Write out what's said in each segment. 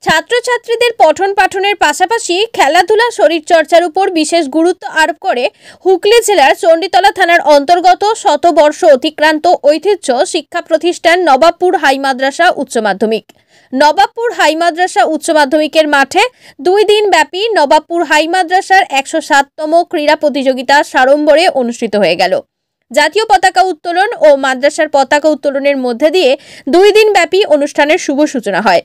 ছাত্রছাত্রীদের পঠন পাঠনের পাশাপাশি খেলাধুলা শরীরচর্চার উপর বিশেষ গুরুত্ব আরোপ করে হুগলি জেলার চণ্ডীতলা থানার অন্তর্গত শতবর্ষ অতিক্রান্ত ঐতিহ্য শিক্ষা প্রতিষ্ঠান নবাবপুর হাই মাদ্রাসা উচ্চ মাধ্যমিক। নবাবপুর হাই মাদ্রাসা উচ্চ মাধ্যমিকের মাঠে 2 দিন ব্যাপী নবাবপুর হাই মাদ্রাসার 107তম ক্রীড়া প্রতিযোগিতা সাড়ম্বরে অনুষ্ঠিত হয়ে গেল। জাতীয় পতাকা উত্তোলন ও মাদ্রাসার পতাকা উত্তোলনের মধ্যে দিয়ে 2 দিন ব্যাপী অনুষ্ঠানের শুভ সূচনা হয়।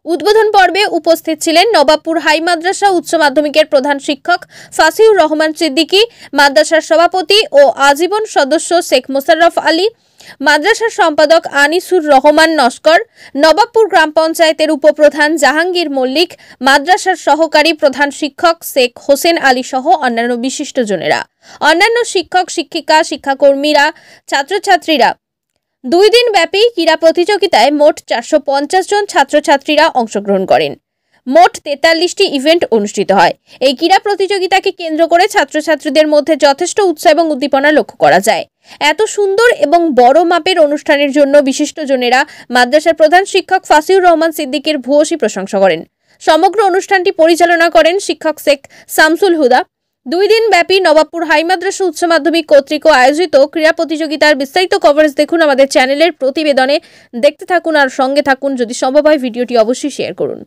উদ্বোধন পর্বে উপস্থিত ছিলেন নবাবপুর হাই মাদ্রাসা উচ্চ মাধ্যমিকের প্রধান শিক্ষক ফাসিউর রহমান সিদ্দিকী, মাদ্রাসার সভাপতি ও আজীবন সদস্য শেখ মোশাররফ আলী, মাদ্রাসার সম্পাদক আনিসুর রহমান নস্কর, নবাবপুর গ্রাম পঞ্চায়েতের উপপ্রধান জাহাঙ্গীর মল্লিক, মাদ্রাসার সহকারী প্রধান শিক্ষক শেখ হোসেন আলী সহ অন্যান্য বিশিষ্টজনেরা, অন্যান্য শিক্ষক শিক্ষিকা, শিক্ষাকর্মীরা, ছাত্রছাত্রীরা। 2 দিন ব্যাপী ক্রীড়া প্রতিযোগিতায় মোট 450 জন ছাত্রছাত্রীরা অংশগ্রহণ করেন। মোট 43টি ইভেন্ট অনুষ্ঠিত হয়। এই ক্রীড়া প্রতিযোগিতাকে কেন্দ্র করে ছাত্রছাত্রীদের মধ্যে যথেষ্ট উৎসাহ এবং উদ্দীপনা লক্ষ্য করা যায়। এত সুন্দর এবং বড় মাপের অনুষ্ঠানের জন্য বিশিষ্টজনেরা মাদ্রাসার প্রধান শিক্ষক ফাসিউর রহমান সিদ্দিকীর ভূয়সী প্রশংসা করেন। সমগ্র অনুষ্ঠানটি পরিচালনা করেন শিক্ষক শেখ শামসুল হুদা। 2 দিন ব্যাপী নবাবপুর হাই মাদ্রাসা উচ্চ মাধ্যমিক কর্তৃক আয়োজিত ক্রীড়া প্রতিযোগিতার বিস্তারিত কভারেজ দেখুন আমাদের চ্যানেলের প্রতিবেদনে। দেখতে থাকুন আর সঙ্গে থাকুন। যদি সম্ভব হয় ভিডিওটি অবশ্যই শেয়ার করুন।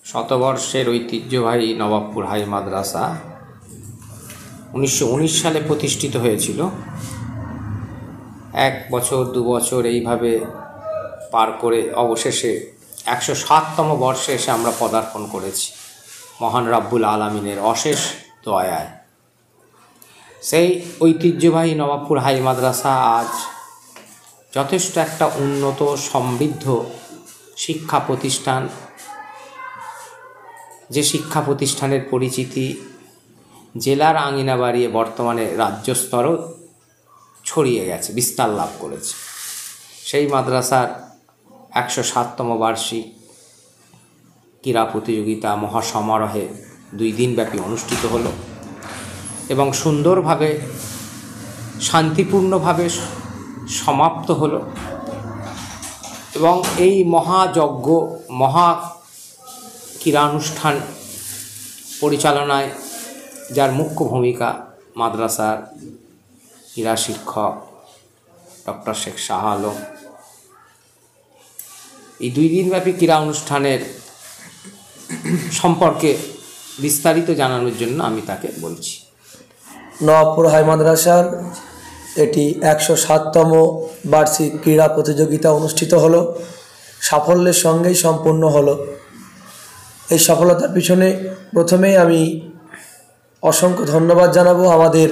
শতবর্ষের ঐতিহ্যবাহী নবাবপুর হাই মাদ্রাসা 1919 সালে প্রতিষ্ঠিত হয়েছিল। 1 বছর 2 বছর এইভাবে পার করে অবশেষে 107তম বর্ষে এসে আমরা পদার্পণ করেছি মহান রাব্বুল আলামিনের অশেষ দয়ায়। সেই ঐতিহ্যবাহী নবাবপুর হাই মাদ্রাসা আজ যথেষ্ট একটা উন্নত সমৃদ্ধ শিক্ষা প্রতিষ্ঠান, যে শিক্ষা প্রতিষ্ঠানের পরিচিতি জেলার আঙিনা বাড়িয়ে বর্তমানে রাজ্য স্তরও ছড়িয়ে গেছে, বিস্তার লাভ করেছে। সেই মাদ্রাসার 107তম বার্ষিক ক্রীড়া প্রতিযোগিতা মহাসমারোহে 2 দিন ব্যাপী অনুষ্ঠিত হলো এবং সুন্দরভাবে শান্তিপূর্ণভাবে সমাপ্ত হলো। এবং এই মহাযজ্ঞ মহা ক্রীড়ানুষ্ঠান পরিচালনায় যার মুখ্য ভূমিকা মাদ্রাসার ক্রীড়া শিক্ষক ডক্টর শেখ শাহ আলম। এই 2 দিনব্যাপী ক্রীড়া অনুষ্ঠানের সম্পর্কে বিস্তারিত জানানোর জন্য আমি তাকে বলছি। নবাবপুর হাই মাদ্রাসার এটি 107তম বার্ষিক ক্রীড়া প্রতিযোগিতা অনুষ্ঠিত হলো, সাফল্যের সঙ্গেই সম্পূর্ণ হলো। এই সফলতার পিছনে প্রথমেই আমি অসংখ্য ধন্যবাদ জানাবো আমাদের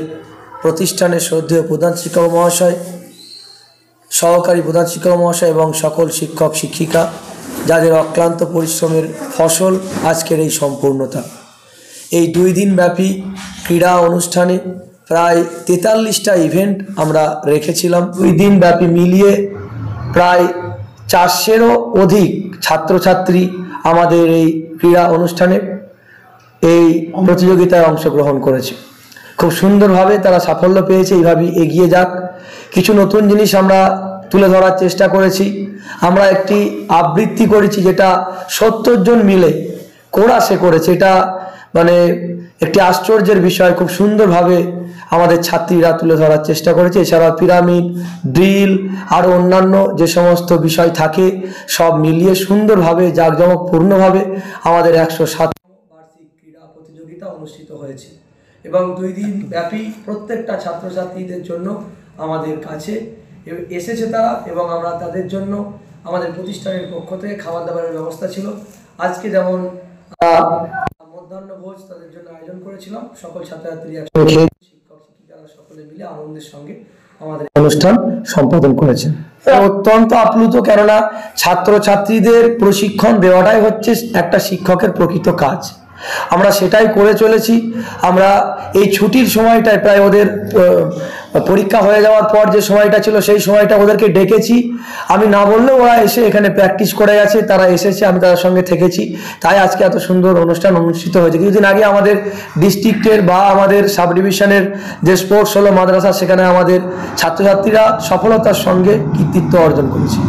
প্রতিষ্ঠানের শ্রদ্ধেয় প্রধান শিক্ষক মহাশয়, সহকারী প্রধান শিক্ষক মহাশয় এবং সকল শিক্ষক শিক্ষিকা, যাদের অক্লান্ত পরিশ্রমের ফসল আজকের এই সম্পূর্ণতা। এই 2 দিন ব্যাপী ক্রীড়া অনুষ্ঠানে প্রায় 43টা ইভেন্ট আমরা রেখেছিলাম। 2 দিন ব্যাপী মিলিয়ে প্রায় 400-এরও অধিক ছাত্রছাত্রী আমাদের এই ক্রীড়া অনুষ্ঠানে এই প্রতিযোগিতায় অংশগ্রহণ করেছে। খুব সুন্দরভাবে তারা সাফল্য পেয়েছে। এইভাবেই এগিয়ে যাক। কিছু নতুন জিনিস আমরা তুলে ধরার চেষ্টা করেছি। আমরা একটি আবৃত্তি করেছি যেটা 70 জন মিলে কোরাসে করেছে। এটা মানে একটি আশ্চর্যের বিষয়। খুব সুন্দরভাবে আমাদের ছাত্রীরা তুলে ধরার চেষ্টা করেছে। এছাড়াও পিরামিড, ড্রিল আরও অন্যান্য যে সমস্ত বিষয় থাকে সব মিলিয়ে সুন্দরভাবে জাঁকজমকপূর্ণভাবে আমাদের 107তম বার্ষিক ক্রীড়া প্রতিযোগিতা অনুষ্ঠিত হয়েছে এবং 2 দিন ব্যাপী প্রত্যেকটা ছাত্রছাত্রীদের জন্য আমাদের কাছে এসেছে তারা, এবং আমরা তাদের জন্য আমাদের প্রতিষ্ঠানের পক্ষ থেকে খাবার দাবারের ব্যবস্থা ছিল। আজকে যেমন মধ্যাহ্ন ভোজ তাদের জন্য আয়োজন করেছিলাম। সকল ছাত্রছাত্রী শিক্ষক শিক্ষিকারা সকলে মিলে আনন্দের সঙ্গে আমাদের অনুষ্ঠান সম্পাদন করেছেন। অত্যন্ত আপ্লুত, কেননা ছাত্রছাত্রীদের প্রশিক্ষণ দেওয়াটাই হচ্ছে একটা শিক্ষকের প্রকৃত কাজ। আমরা সেটাই করে চলেছি। আমরা এই ছুটির সময়টায় প্রায় ওদের পরীক্ষা হয়ে যাওয়ার পর যে সময়টা ছিল সেই সময়টা ওদেরকে ডেকেছি। আমি না বললেও ওরা এসে এখানে প্র্যাকটিস করে গেছে, তারা এসেছে, আমি তাদের সঙ্গে থেকেছি, তাই আজকে এত সুন্দর অনুষ্ঠান অনুষ্ঠিত হয়েছে। কিছুদিন আগে আমাদের ডিস্ট্রিক্টের বা আমাদের সাব ডিভিশনের যে স্পোর্টস হলো মাদ্রাসা, সেখানে আমাদের ছাত্রছাত্রীরা সফলতার সঙ্গে কৃতিত্ব অর্জন করেছে।